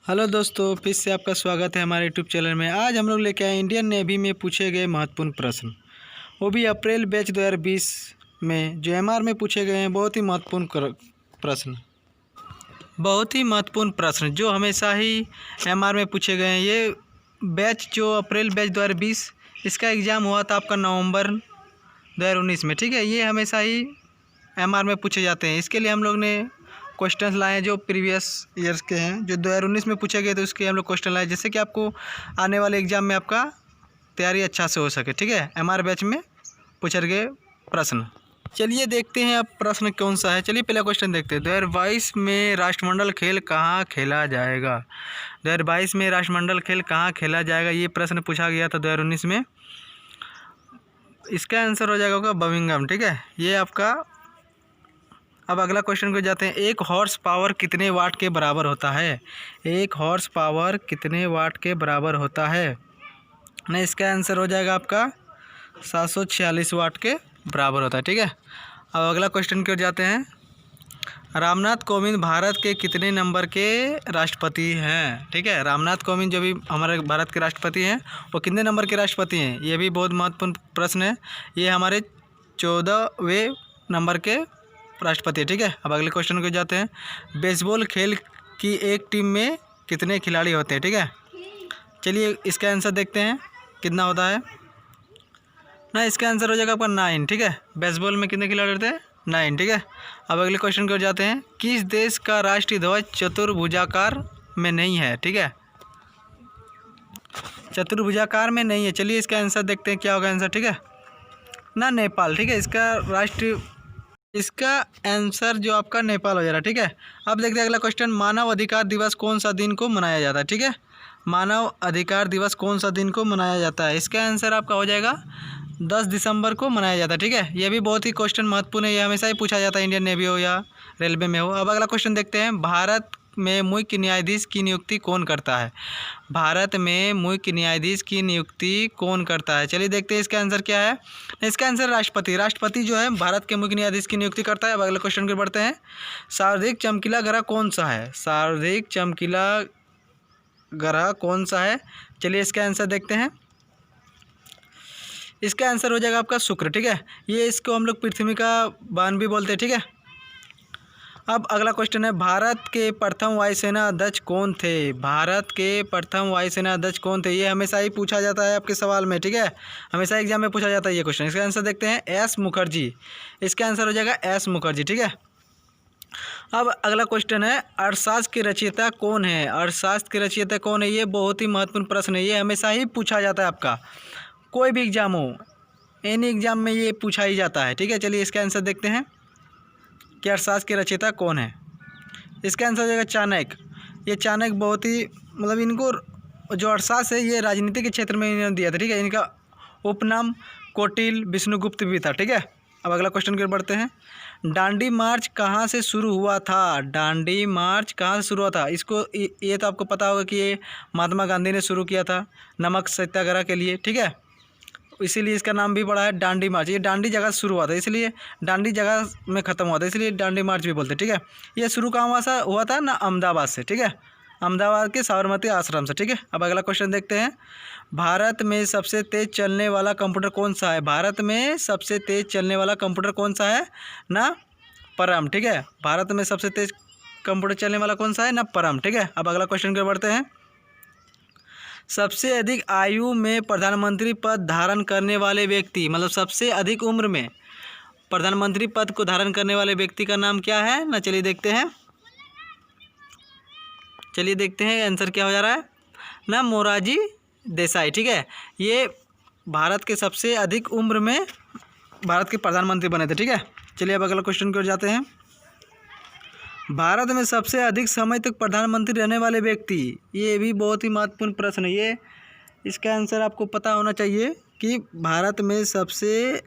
Hello दोस्तों, फिर से आपका स्वागत है हमारे यूट्यूब चैनल में। आज हम लोग लेके आए इंडियन नेवी में पूछे गए महत्वपूर्ण प्रश्न, वो भी अप्रैल बैच 2020 में जो एमआर में पूछे गए हैं। बहुत ही महत्वपूर्ण प्रश्न जो हमेशा ही एमआर में पूछे गए हैं। ये बैच जो अप्रैल बैच 2020 इसका एग्ज़ाम हुआ था आपका नवंबर 2019 में, ठीक है। ये हमेशा ही एमआर में पूछे जाते हैं। इसके लिए हम लोग ने क्वेश्चंस लाए हैं जो प्रीवियस ईयर्स के हैं, जो 2019 में पूछे गए थे उसके हम लोग क्वेश्चन लाए, जिससे कि आपको आने वाले एग्जाम में आपका तैयारी अच्छा से हो सके, ठीक है। एमआर बैच में पूछे गए प्रश्न। चलिए देखते हैं अब प्रश्न कौन सा है। चलिए पहला क्वेश्चन देखते हैं। 2022 में राष्ट्रमंडल खेल कहाँ खेला जाएगा? 2022 में राष्ट्रमंडल खेल कहाँ खेला जाएगा, ये प्रश्न पूछा गया था 2019 में। इसका आंसर हो जाएगा आपका बर्मिंघम, ठीक है। ये आपका। अब अगला क्वेश्चन को जाते हैं। एक हॉर्स पावर कितने वाट के बराबर होता है? एक हॉर्स पावर कितने वाट के बराबर होता है? ना, इसका आंसर हो जाएगा आपका 746 वाट के बराबर होता है, ठीक है। अब अगला क्वेश्चन की ओर जाते हैं। रामनाथ कोविंद भारत के कितने नंबर के राष्ट्रपति हैं? ठीक है, रामनाथ कोविंद जो भी हमारे भारत के राष्ट्रपति हैं वो कितने नंबर के राष्ट्रपति हैं? ये भी बहुत महत्वपूर्ण प्रश्न है। ये हमारे 14वें नंबर के राष्ट्रपति है, ठीक है। अब अगले क्वेश्चन को जाते हैं। बेसबॉल खेल की एक टीम में कितने खिलाड़ी होते हैं? ठीक है, चलिए इसका आंसर देखते हैं कितना होता है ना। इसका आंसर हो जाएगा आपका 9, ठीक है। बेसबॉल में कितने खिलाड़ी होते हैं? 9, ठीक है। अब अगले क्वेश्चन को जाते हैं। किस देश का राष्ट्रीय ध्वज चतुर्भुजाकार में नहीं है? ठीक है, चतुर्भुजाकार में नहीं है। चलिए इसका आंसर देखते हैं क्या होगा आंसर, ठीक है ना। नेपाल, ठीक है। इसका आंसर जो आपका नेपाल हो जा रहा है, ठीक है। अब देखते हैं अगला क्वेश्चन। मानव अधिकार दिवस कौन सा दिन को मनाया जाता है? ठीक है, मानव अधिकार दिवस कौन सा दिन को मनाया जाता है? इसका आंसर आपका हो जाएगा 10 दिसंबर को मनाया जाता है, ठीक है। यह भी बहुत ही क्वेश्चन महत्वपूर्ण है। ये हमेशा ही पूछा जाता है, इंडियन नेवी हो या रेलवे में हो। अब अगला क्वेश्चन देखते हैं। भारत में मुख्य न्यायाधीश की नियुक्ति कौन करता है? भारत में मुख्य न्यायाधीश की नियुक्ति कौन करता है? चलिए देखते हैं इसका आंसर क्या है। इसका आंसर राष्ट्रपति जो है भारत के मुख्य न्यायाधीश की नियुक्ति करता है। अब अगले क्वेश्चन को बढ़ते हैं। सर्वाधिक चमकीला ग्रह कौन सा है? सर्वाधिक चमकीला ग्रह कौन सा है? चलिए इसका आंसर देखते हैं। इसका आंसर हो जाएगा आपका शुक्र, ठीक है। ये इसको हम लोग पृथ्वी का बान भी बोलते हैं, ठीक है। अब अगला क्वेश्चन है। भारत के प्रथम वायुसेना अध्यक्ष कौन थे? भारत के प्रथम वायुसेना अध्यक्ष कौन थे? ये हमेशा ही पूछा जाता है आपके सवाल में, ठीक है। हमेशा एग्जाम में पूछा जाता है ये क्वेश्चन। इसका आंसर देखते हैं। एस मुखर्जी। इसका आंसर हो जाएगा एस मुखर्जी, ठीक है। अब अगला क्वेश्चन है। अर्थशास्त्र के रचयिता कौन है? अर्थशास्त्र के रचयिता कौन है? ये बहुत ही महत्वपूर्ण प्रश्न है। ये हमेशा ही पूछा जाता है आपका, कोई भी एग्जाम हो, एनी एग्जाम में ये पूछा ही जाता है, ठीक है। चलिए इसका आंसर देखते हैं कि अर्थशास्त्र के रचयिता कौन है। इसका आंसर हो जाएगा चाणक्य। ये चाणक्य बहुत ही इनको जो अर्थशास्त्र है ये राजनीति के क्षेत्र में इन्होंने दिया था, ठीक है। इनका उपनाम कौटिल्य विष्णुगुप्त भी था, ठीक है। अब अगला क्वेश्चन की ओर बढ़ते हैं। दांडी मार्च कहाँ से शुरू हुआ था? दांडी मार्च कहाँ से शुरू हुआ था? इसको ये तो आपको पता होगा कि ये महात्मा गांधी ने शुरू किया था नमक सत्याग्रह के लिए, ठीक है। इसीलिए इसका नाम भी पड़ा है दांडी मार्च। ये दांडी जगह से शुरू हुआ था, इसलिए दांडी जगह में ख़त्म हुआ था, इसलिए दांडी मार्च भी बोलते हैं, ठीक है। ये शुरू कहाँ हुआ था ना, अहमदाबाद से, ठीक है। अहमदाबाद के साबरमती आश्रम से, ठीक है। अब अगला क्वेश्चन देखते हैं। भारत में सबसे तेज़ चलने वाला कंप्यूटर कौन सा है? भारत में सबसे तेज़ चलने वाला कंप्यूटर कौन सा है ना? परम, ठीक है। भारत में सबसे तेज़ कंप्यूटर चलने वाला कौन सा है ना? परम, ठीक है। अब अगला क्वेश्चन की बढ़ते हैं। सबसे अधिक आयु में प्रधानमंत्री पद धारण करने वाले व्यक्ति, मतलब सबसे अधिक उम्र में प्रधानमंत्री पद को धारण करने वाले व्यक्ति का नाम क्या है ना? चलिए देखते हैं आंसर क्या हो जा रहा है ना, मोरारजी देसाई, ठीक है। ये भारत के सबसे अधिक उम्र में भारत के प्रधानमंत्री बने थे, ठीक है। चलिए अब अगला क्वेश्चन की ओर जाते हैं। भारत में सबसे अधिक समय तक प्रधानमंत्री रहने वाले व्यक्ति, ये भी बहुत ही महत्वपूर्ण प्रश्न है। ये इसका आंसर आपको पता होना चाहिए कि भारत में सबसे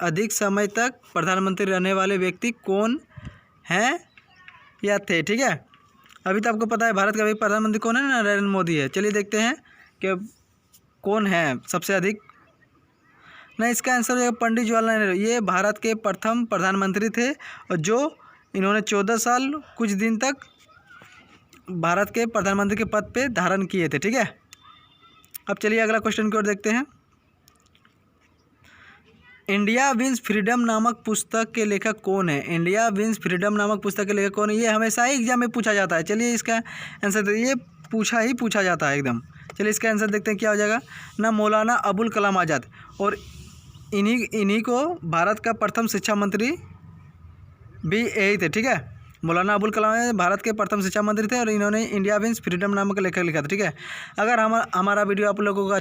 अधिक समय तक प्रधानमंत्री रहने वाले व्यक्ति कौन हैं या थे, ठीक है। अभी तो आपको पता है भारत का भी प्रधानमंत्री कौन है ना, नरेंद्र मोदी है। चलिए देखते हैं कि कौन है सबसे अधिक ना। इसका आंसर है पंडित जवाहरलाल नेहरू। ये भारत के प्रथम प्रधानमंत्री थे और जो इन्होंने 14 साल कुछ दिन तक भारत के प्रधानमंत्री के पद पे धारण किए थे। ठीक है, अब चलिए अगला क्वेश्चन की ओर देखते हैं। इंडिया विंस फ्रीडम नामक पुस्तक के लेखक कौन है? इंडिया विंस फ्रीडम नामक पुस्तक के लेखक कौन है? ये हमेशा ही एग्जाम में पूछा जाता है। चलिए इसका आंसर, ये पूछा जाता है एकदम। चलिए इसका आंसर देखते हैं क्या हो जाएगा ना, मौलाना अबुल कलाम आज़ाद। और इन्हीं को भारत का प्रथम शिक्षा मंत्री भी यही थे। ठीक है, मौलाना अबुल कलाम भारत के प्रथम शिक्षा मंत्री थे और इन्होंने इंडिया विंस फ्रीडम नामक लेखक लिखा था। ठीक है, अगर हमारा वीडियो आप लोगों को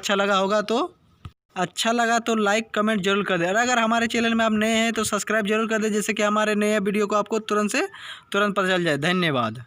अच्छा लगा तो लाइक कमेंट जरूर कर दें, और अगर हमारे चैनल में आप नए हैं तो सब्सक्राइब जरूर कर दें, जैसे कि हमारे नए वीडियो को आपको तुरंत पता चल जाए। धन्यवाद।